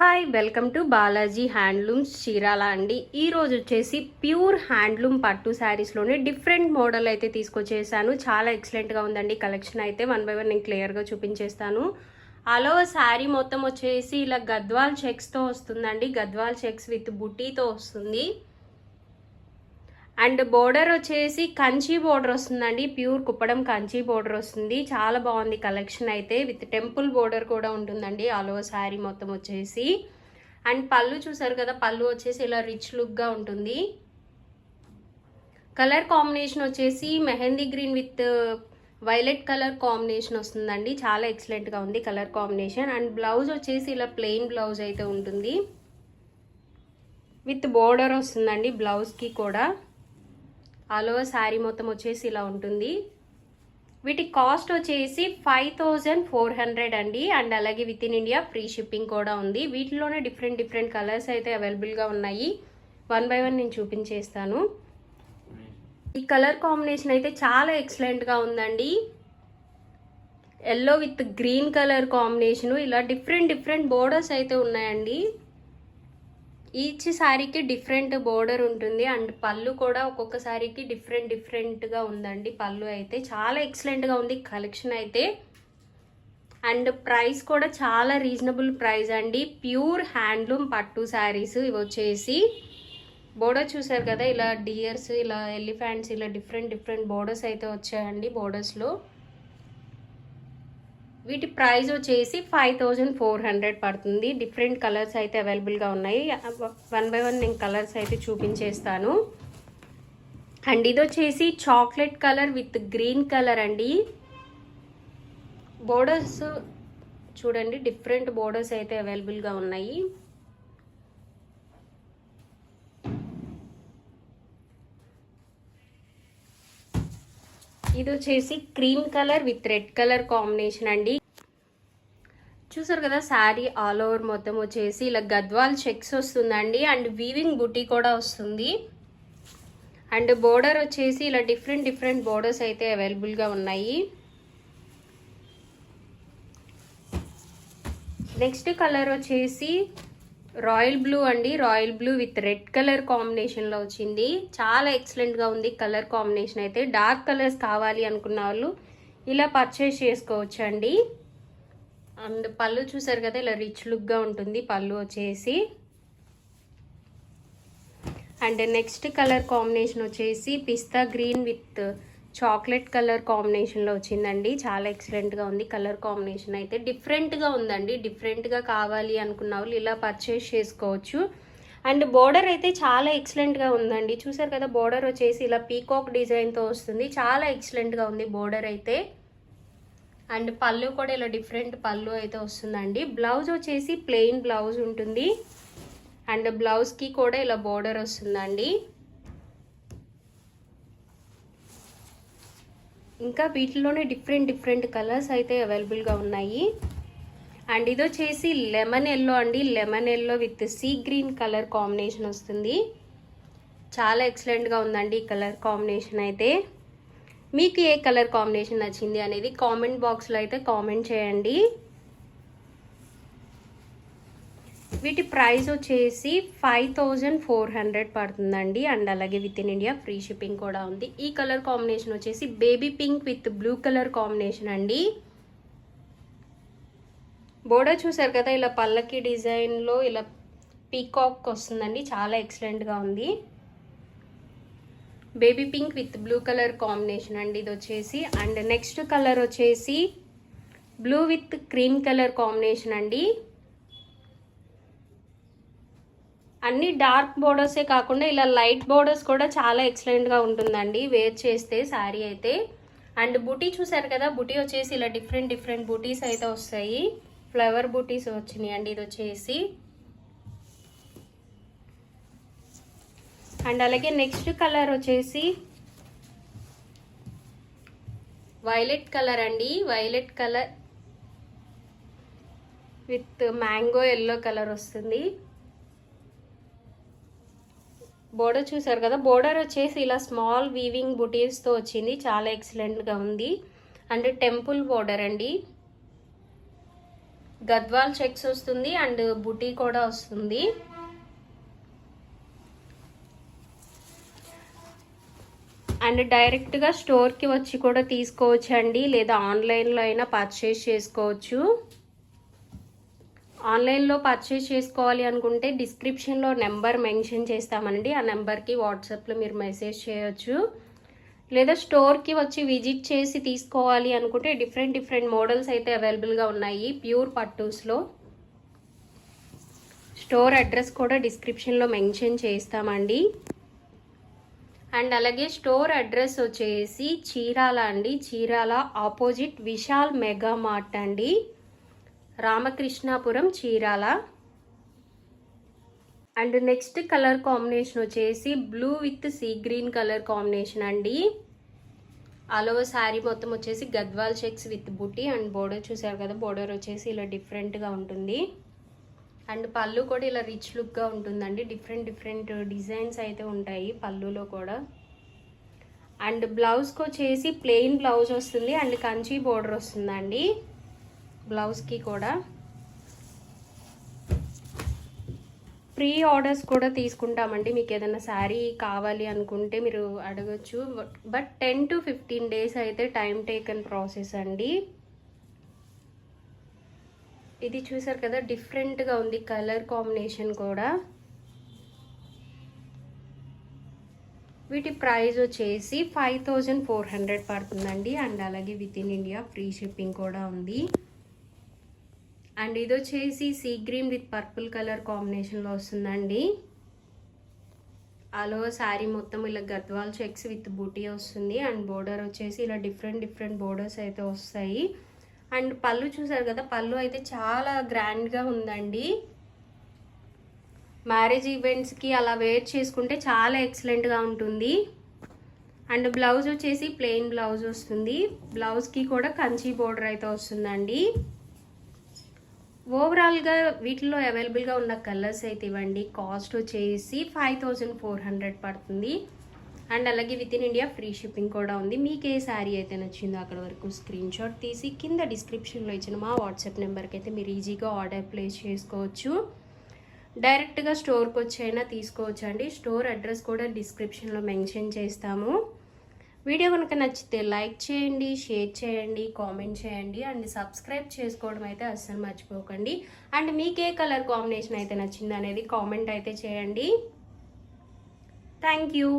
Hi welcome to Balaji handlooms Chirala అండి. ఈరోజు వచ్చేసి ప్యూర్ హ్యాండ్లూమ్ పట్టు శారీస్లోనే డిఫరెంట్ మోడల్ అయితే తీసుకొచ్చేసాను. చాలా ఎక్సలెంట్గా ఉందండి కలెక్షన్ అయితే. వన్ బై వన్ నేను క్లియర్గా చూపించేస్తాను. ఆల్ ఓవర్ శారీ మొత్తం వచ్చేసి ఇలా గద్వాల్ చెక్స్తో వస్తుందండి. గద్వాల్ చెక్స్ విత్ బుటీతో వస్తుంది. అండ్ బోర్డర్ వచ్చేసి కంచి బోర్డర్ వస్తుందండి. ప్యూర్ కుప్పడం కంచి బోర్డర్ వస్తుంది. చాలా బాగుంది కలెక్షన్ అయితే. విత్ టెంపుల్ బోర్డర్ కూడా ఉంటుందండి ఆల్ ఓవర్ శారీ మొత్తం వచ్చేసి. అండ్ పళ్ళు చూసారు కదా, పళ్ళు వచ్చేసి ఇలా రిచ్ లుక్గా ఉంటుంది. కలర్ కాంబినేషన్ వచ్చేసి mehndi green with violet colour combination వస్తుందండి. చాలా ఎక్సలెంట్గా ఉంది కలర్ కాంబినేషన్. అండ్ బ్లౌజ్ వచ్చేసి ఇలా ప్లెయిన్ బ్లౌజ్ అయితే ఉంటుంది. విత్ బోర్డర్ వస్తుందండి బ్లౌజ్కి కూడా. ఆల్ ఓవర్ శారీ మొత్తం వచ్చేసి ఇలా ఉంటుంది. వీటి కాస్ట్ వచ్చేసి 5400 అండి. అండ్ అలాగే with in India free shipping కూడా ఉంది. వీటిలోనే డిఫరెంట్ కలర్స్ అయితే అవైలబుల్గా ఉన్నాయి. వన్ బై వన్ నేను చూపించేస్తాను. ఈ కలర్ కాంబినేషన్ అయితే చాలా ఎక్సలెంట్గా ఉందండి. Yellow with green colour combination. ఇలా డిఫరెంట్ బోర్డర్స్ అయితే ఉన్నాయండి. ఈచ్ శారీకి డిఫరెంట్ బోర్డర్ ఉంటుంది. అండ్ పళ్ళు కూడా ఒక్కొక్క శారీకి డిఫరెంట్గా ఉందండి. పళ్ళు అయితే చాలా ఎక్సలెంట్గా ఉంది కలెక్షన్ అయితే. అండ్ ప్రైస్ కూడా చాలా రీజనబుల్ ప్రైస్ అండి. ప్యూర్ హ్యాండ్లూమ్ పట్టు శారీస్ ఇవి వచ్చేసి. బోర్డర్ చూసారు కదా, ఇలా డియర్స్, ఇలా ఎలిఫెంట్స్, ఇలా డిఫరెంట్ బోర్డర్స్ అయితే వచ్చాయండి బోర్డర్స్లో. వీటి ప్రైస్ వచ్చేసి 5400 పడుతుంది. డిఫరెంట్ కలర్స్ అయితే అవైలబుల్గా ఉన్నాయి. వన్ బై వన్ నేను కలర్స్ అయితే చూపించేస్తాను. అండ్ ఇది వచ్చేసి chocolate colour with green colour అండి. బోర్డర్స్ చూడండి, డిఫరెంట్ బోర్డర్స్ అయితే అవైలబుల్గా ఉన్నాయి. ఇది వచ్చేసి cream colour with red colour combination అండి. చూసారు కదా, శారీ ఆల్ ఓవర్ మొత్తం వచ్చేసి ఇలా గద్వాల్ చెక్స్ వస్తుందండి. అండ్ వీవింగ్ బుటీ కూడా వస్తుంది. అండ్ బోర్డర్ వచ్చేసి ఇలా డిఫరెంట్ బోర్డర్స్ అయితే అవైలబుల్గా ఉన్నాయి. నెక్స్ట్ కలర్ వచ్చేసి రాయల్ బ్లూ అండి. Royal blue with red colour కాంబినేషన్లో వచ్చింది. చాలా ఎక్సలెంట్గా ఉంది కలర్ కాంబినేషన్ అయితే. డార్క్ కలర్స్ కావాలి అనుకున్న వాళ్ళు ఇలా పర్చేస్ చేసుకోవచ్చు అండి. అండ్ పళ్ళు చూసారు కదా, ఇలా రిచ్ లుక్గా ఉంటుంది పళ్ళు వచ్చేసి. అండ్ నెక్స్ట్ కలర్ కాంబినేషన్ వచ్చేసి పిస్తా గ్రీన్ విత్ చాక్లెట్ కలర్ కాంబినేషన్లో వచ్చిందండి. చాలా ఎక్సలెంట్గా ఉంది కలర్ కాంబినేషన్ అయితే. డిఫరెంట్గా ఉందండి. డిఫరెంట్గా కావాలి అనుకున్న వాళ్ళు ఇలా పర్చేస్ చేసుకోవచ్చు. అండ్ బోర్డర్ అయితే చాలా ఎక్సలెంట్గా ఉందండి. చూసారు కదా, బోర్డర్ వచ్చేసి ఇలా పీకాక్ డిజైన్తో వస్తుంది. చాలా ఎక్సలెంట్గా ఉంది బోర్డర్ అయితే. అండ్ పళ్ళు కూడా ఇలా డిఫరెంట్ పళ్ళు అయితే వస్తుందండి. బ్లౌజ్ వచ్చేసి ప్లెయిన్ బ్లౌజ్ ఉంటుంది. అండ్ బ్లౌజ్కి కూడా ఇలా బోర్డర్ వస్తుందండి. ఇంకా వీటిలోనే డిఫరెంట్ కలర్స్ అయితే అవైలబుల్గా ఉన్నాయి. అండ్ ఇది వచ్చేసి లెమన్ ఎల్లో అండి. Lemon yellow with sea green colour combination వస్తుంది. చాలా ఎక్సలెంట్గా ఉందండి ఈ కలర్ కాంబినేషన్ అయితే. మీకు ఏ కలర్ కాంబినేషన్ నచ్చింది అనేది కామెంట్ బాక్స్లో అయితే కామెంట్ చేయండి. వీటి ప్రైస్ వచ్చేసి 5400 పడుతుందండి. అండ్ అలాగే with in India free shipping కూడా ఉంది. ఈ కలర్ కాంబినేషన్ వచ్చేసి baby pink with blue colour combination అండి. బోర్డర్ చూసారు కదా, ఇలా పల్లకి డిజైన్లో ఇలా పీకాక్ వస్తుందండి. చాలా ఎక్సలెంట్గా ఉంది. Baby pink with blue colour combination అండి ఇది వచ్చేసి. అండ్ నెక్స్ట్ కలర్ వచ్చేసి blue with cream colour combination అండి. అన్ని డార్క్ బోర్డర్సే కాకుండా ఇలా లైట్ బోర్డర్స్ కూడా చాలా ఎక్సలెంట్గా ఉంటుందండి వేర్ చేస్తే శారీ అయితే. అండ్ బుటీ చూసారు కదా, బుటీ వచ్చేసి ఇలా డిఫరెంట్ బుటీస్ అయితే వస్తాయి. ఫ్లవర్ బుటీస్ వచ్చినాయి అండి ఇది వచ్చేసి. అండ్ అలాగే నెక్స్ట్ కలర్ వచ్చేసి వైలెట్ కలర్ అండి. Violet colour with mango yellow colour వస్తుంది. బోర్డర్ చూసారు కదా, బోర్డర్ వచ్చేసి ఇలా స్మాల్ వీవింగ్ బుటీస్తో వచ్చింది. చాలా ఎక్సలెంట్గా ఉంది. అండ్ టెంపుల్ బోర్డర్ అండి. గద్వాల్ చెక్స్ వస్తుంది అండ్ బుటీ కూడా వస్తుంది. అండ్ డైరెక్ట్గా స్టోర్కి వచ్చి కూడా తీసుకోవచ్చు అండి, లేదా ఆన్లైన్లో అయినా పర్చేస్ చేసుకోవచ్చు. ఆన్లైన్లో పర్చేస్ చేసుకోవాలి అనుకుంటే డిస్క్రిప్షన్లో నెంబర్ మెన్షన్ చేస్తామండి. ఆ నెంబర్కి వాట్సాప్లో మీరు మెసేజ్ చేయొచ్చు. లేదా స్టోర్కి వచ్చి విజిట్ చేసి తీసుకోవాలి అనుకుంటే డిఫరెంట్ మోడల్స్ అయితే అవైలబుల్గా ఉన్నాయి ప్యూర్ పట్టూస్లో. స్టోర్ అడ్రస్ కూడా డిస్క్రిప్షన్లో మెన్షన్ చేస్తామండి. అండ్ అలాగే స్టోర్ అడ్రస్ వచ్చేసి చీరాల అండి. చీరాల ఆపోజిట్ విశాల్ మెగా మార్ట్ అండి, Ramakrishnapuram Chirala. And next colour combination వచ్చేసి blue with sea green colour combination అండి. ఆల్ ఓవర్ శారీ మొత్తం వచ్చేసి Gadwal checks with buti and border చూసారు కదా, బోర్డర్ వచ్చేసి ఇలా డిఫరెంట్గా ఉంటుంది. అండ్ పళ్ళు కూడా ఇలా రిచ్ లుక్గా ఉంటుందండి. డిఫరెంట్ డిజైన్స్ అయితే ఉంటాయి పళ్ళులో కూడా. అండ్ బ్లౌజ్కి వచ్చేసి ప్లెయిన్ బ్లౌజ్ వస్తుంది అండ్ కంచి బోర్డర్ వస్తుందండి బ్లౌజ్కి కూడా. ప్రీ ఆర్డర్స్ కూడా తీసుకుంటామండి. మీకు ఏదైనా శారీ కావాలి అనుకుంటే మీరు అడగచ్చు. బట్ 10 to 15 days అయితే టైం టేకన్ ప్రాసెస్ అండి. ఇది చూసారు కదా, డిఫరెంట్గా ఉంది కలర్ కాంబినేషన్ కూడా. వీటి ప్రైస్ వచ్చేసి 5400 పడుతుందండి. అండ్ అలాగే with in India free shipping కూడా ఉంది. అండ్ ఇది వచ్చేసి sea green with purple colour కాంబినేషన్లో వస్తుందండి. ఆల్ ఓవర్ శారీ మొత్తం ఇలా గద్వాల్ చెక్స్ విత్ బూటీ వస్తుంది. అండ్ బోర్డర్ వచ్చేసి ఇలా డిఫరెంట్ బోర్డర్స్ అయితే వస్తాయి. అండ్ పళ్ళు చూసారు కదా, పళ్ళు అయితే చాలా గ్రాండ్గా ఉందండి. మ్యారేజ్ ఈవెంట్స్కి అలా వేర్ చేసుకుంటే చాలా ఎక్సలెంట్గా ఉంటుంది. అండ్ బ్లౌజ్ వచ్చేసి ప్లెయిన్ బ్లౌజ్ వస్తుంది. బ్లౌజ్కి కూడా కంచి బోర్డర్ అయితే వస్తుందండి. ఓవరాల్గా వీటిలో అవైలబుల్గా ఉన్న కలర్స్ అయితే ఇవ్వండి. కాస్ట్ వచ్చేసి 5400 పడుతుంది. అండ్ అలాగే with in India free shipping కూడా ఉంది. మీకు ఏ శారీ అయితే నచ్చిందో అక్కడ వరకు స్క్రీన్ షాట్ తీసి కింద డిస్క్రిప్షన్లో ఇచ్చిన మా వాట్సాప్ నెంబర్కి అయితే మీరు ఈజీగా ఆర్డర్ ప్లేస్ చేసుకోవచ్చు. డైరెక్ట్గా స్టోర్కి వచ్చైనా తీసుకోవచ్చు అండి. స్టోర్ అడ్రస్ కూడా డిస్క్రిప్షన్లో మెన్షన్ చేస్తాము. వీడియో కనుక నచ్చితే లైక్ చేయండి, షేర్ చేయండి, కామెంట్ చేయండి అండ్ సబ్స్క్రైబ్ చేసుకోవడం అయితే అస్సలు మర్చిపోకండి. అండ్ మీకు ఏ కలర్ కాంబినేషన్ అయితే నచ్చింది అనేది కామెంట్ అయితే చేయండి. Thank you.